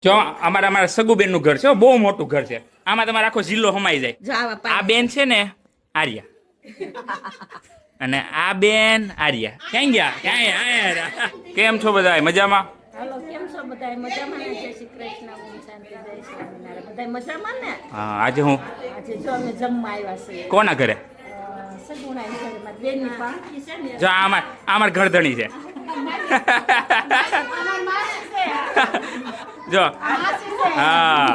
જો અમારા સગુબેન નું ઘર છે, બહુ મોટું ઘર છે. આમાં તમારે આખો જિલ્લો સમાઈ જાય. આ બેન છે ને આર્યા, અને આ બેન આર્યા. ક્યાં ગયા? ક્યાં? કેમ છો બધા? મજામાં? હાલો, કેમ છો બધા? મજામાં ને? જય શ્રી કૃષ્ણ, ઓમ શાંતિ, જય સ્વામિનારાયણ. બધા મજામાં ને? હા. આજે હું આજે જો અમે જમવા આવ્યા છીએ. કોના ઘરે? સગુણાની ઘરે. મારી બેનની પાર્ટી છે ને. જો અમાર ઘરધણી છે. જો હા,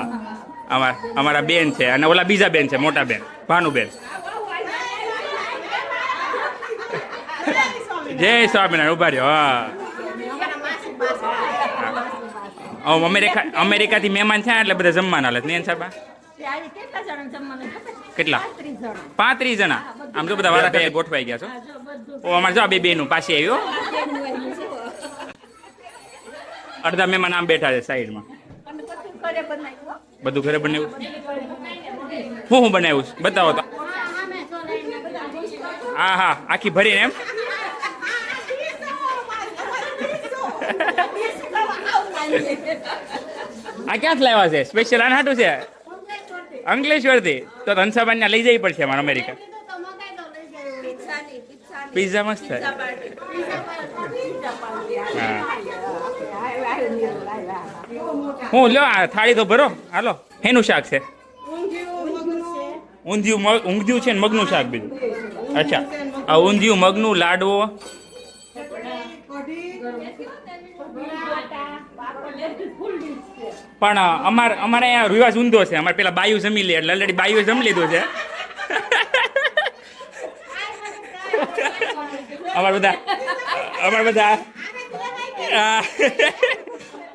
અમારા બેન છે, અને ઓલા બીજા બેન છે, મોટા બેન ભાનુબેન. જય સ્વામિનારાયણ. ઉભા રહ્યો. હા, અમેરિકાથી મહેમાન છે એટલે બધા જમવાના હાલત ને સાહેબ. ત્યારે કેટલા જણા જમવાનું ખબર? કેટલા? 35 જણા. 35 જણા. આમ તો બધા વાળા કઈ ગોઠવાઈ ગયા છો. હા, જો બધું ઓ અમારે જો આ બે બેનું પાછી આવ્યો. બેનનું આવ્યું છે. અડધા મહેમાન આમ બેઠા છે સાઈડમાં. અને બધું ઘરે બનાવ્યું હો. બધું ઘરે બનાવ્યું. બધું ઘરે બનાવ્યું. હું બનાવ્યું છે? બતાવો તો. હા હા, આખી ભરીને એમ. આ ક્યાંથી લાવ્યા છે? સ્પેશિયલ આને હાટું છે? અંકલેશ્વરથી. તો હંસાબાને લઈ જવી પડશે અમારે અમેરિકા. પિઝા મસ્ત થાય. હા. હું લો આ થાળી તો ભરો. હાલો. એનું શાક છે? ઊંધિયું છે ને મગનું શાક બીજું. અચ્છા, આ ઊંધિયું, મગનું, લાડવો. પણ અમારે અહીંયા રિવાજ ઊંધો છે. અમારે પેલા બાયુ જમી લે એટલે ઓલરેડી બાયુ જમી લીધું છે. અમારા બધા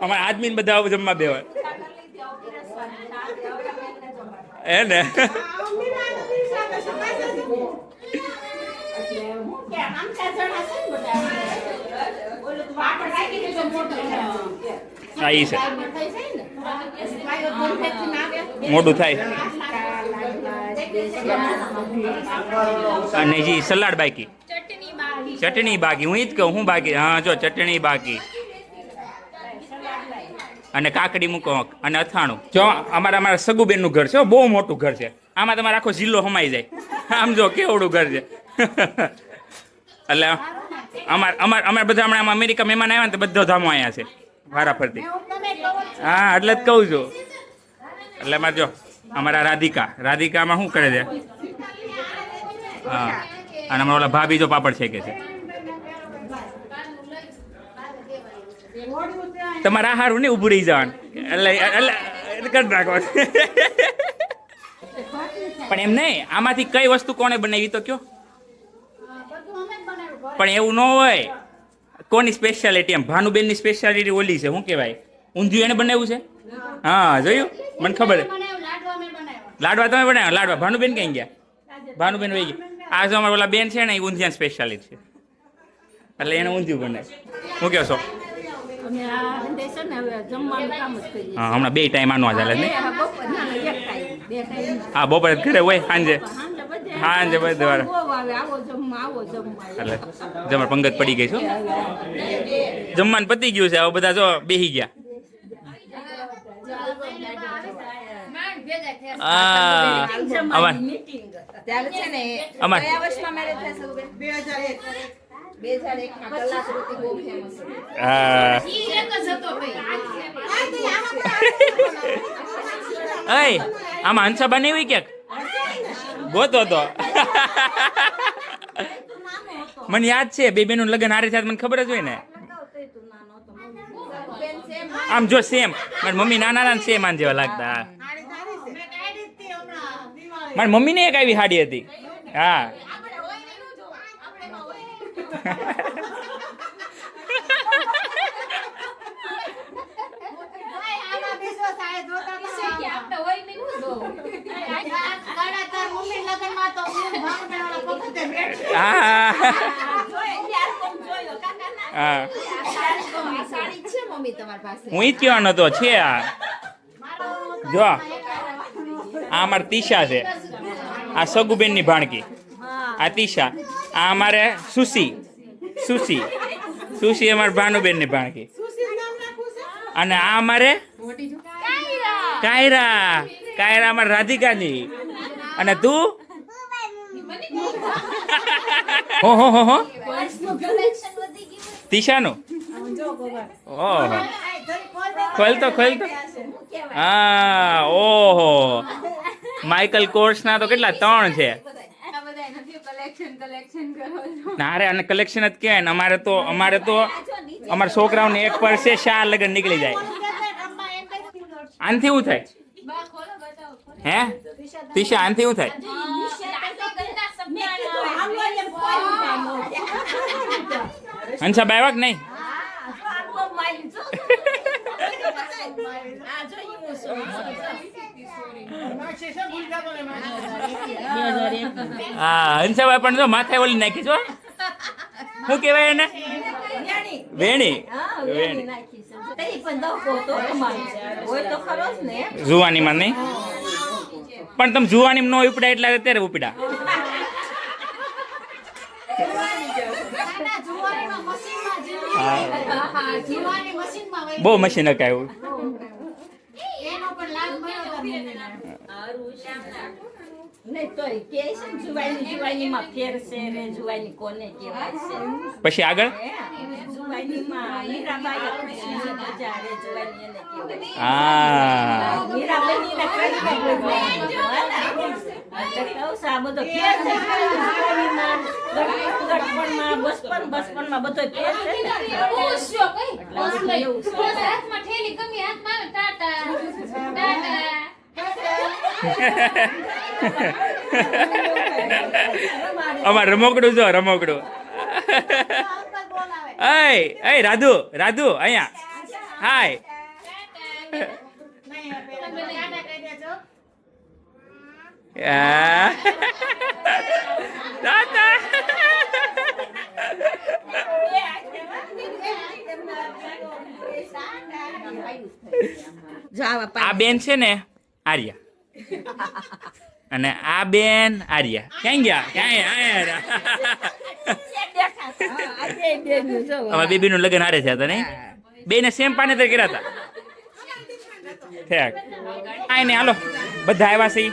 અમારા આદમી બધા જમવા બેવા એ ને. હા, ઈ છે. મોટું થાય. અને જી સલાડ બાકી, ચટણી બાકી. હું ઈ જ કહું, હું બાકી? હા, જો ચટણી બાકી, અને કાકડી મૂકો, અને અથાણું. જો અમારા સગુબેન નું ઘર છે, બહુ મોટું ઘર છે. આમાં તમારે આખો જિલ્લો સમાઈ જાય. આમ જો કેવડું ઘર છે. એટલે અમારે બધા હમણાં અમેરિકા મહેમાન આવ્યા ને તો બધો ધામો આવ્યા છે વારા ફરતી. હા, એટલે જ કહું છું. એટલે અમારે જો અમારા રાધિકામાં શું કરે છે? હા, અને અમારા ઓલા ભાભી જો પાપડ શેકે છે. તમારે આ હારું નહીં ઊભું રહી જવાનું, એટલે કરી નાખો. પણ એમ નહીં, આમાંથી કઈ વસ્તુ કોને બનાવી તો કયો? પણ એવું ન હોય. કોની સ્પેશિયાલિટી? એમ ભાનુબેનની સ્પેશિયાલિટી ઓલી છે, શું કહેવાય? ઊંધિયું એને બનાવ્યું છે. હા, જોયું? મને ખબર. લાડવા તમે બનાવ્યા? લાડવા ભાનુબેન ક્યાં ગયા? ભાનુબેન વહી ગયા. આ જો અમારા ઓલા બેન છે ને, એ ઊંધિયા સ્પેશિયાલિટી છે, એટલે એને ઊંધિયું બને. શું કહો છો? અમે આ હંડે છે ને હવે જમવાનું કામ જ કરીએ. હા, હમણાં 2 ટાઈમ આનો ચાલે ને. બપોર ના, એક ટાઈમ, 2 ટાઈમ. હા, બપોરે ઘરે હોય, સાંજે બધે વાર. બહુ આવે, આવો જમવા. એટલે જમા પંગત પડી ગઈ છું. જમવાનું પતી ગયું છે, હવે બધા જો બેસી ગયા. ત્યારે છે ને અમાર કયા વર્ષમાં મેરેજ થયા સગુબેન? 2001 માં કલાકૃતિ બહુ ફેમસ હતી. હા. અય આમાં હંસાબા નહીં હોય ક્યાંક? ગોતો તો. મને યાદ છે, બે બેનું લગ્ન હારે થયા મને ખબર જ હોય ને. આમ જો સેમ, મારી મમ્મી નાના સેમ આન જેવા લાગતા. મારી મમ્મી ને એક આવી સાડી હતી. હા. હા, સાડી છે મમ્મી તમારી પાસે? હું ઈ જ કહેવાનો હતો. છે આ જો, આ અમારે તીશા છે, આ સગુબેન ની ભાણકી, આ તીશા, આ અમારે સુશી અમારે ભાનુબેન ની ભાણકી, અને આ અમારે કાયરા કાયરા અમાર રાધિકાની અને તું હો હો હો હો તીશાનું ઓહો ખોલ તો હા ઓહો માઇકલ કોર્સના તો કેટલા 3 છે ના રે અને કલેક્શન જ કહેવાય ને અમારે તો અમારા છોકરાઓને એક વર્ષે 4 લગન નીકળી જાય આનથી શું થાય હે તીશા આનથી શું થાય હંસા બાયવા કે નહીં હા હંસાભાઈ પણ જો માથે ઓલી નાખી છો શું કહેવાય એને વેણી જુવાનીમાં નહીં પણ તમે જુવાની ન ઉપડ્યા એટલે અત્યારે ઉપડ્યા બહુ મશીન હકાયું પછી આગળ અમાર રમકડું જો રમકડું અય રાધુ અહીંયા હાય આ બેન છે ને આર્યા અને આ બેન આર્યા ક્યાં ગયા ક્યાં બેબી નું લગ્ન હારે છે તો નહીં બે ને સેમ પાણી તો કર્યા હતા આય ને હાલો બધા આવ્યા છે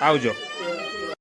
આવજો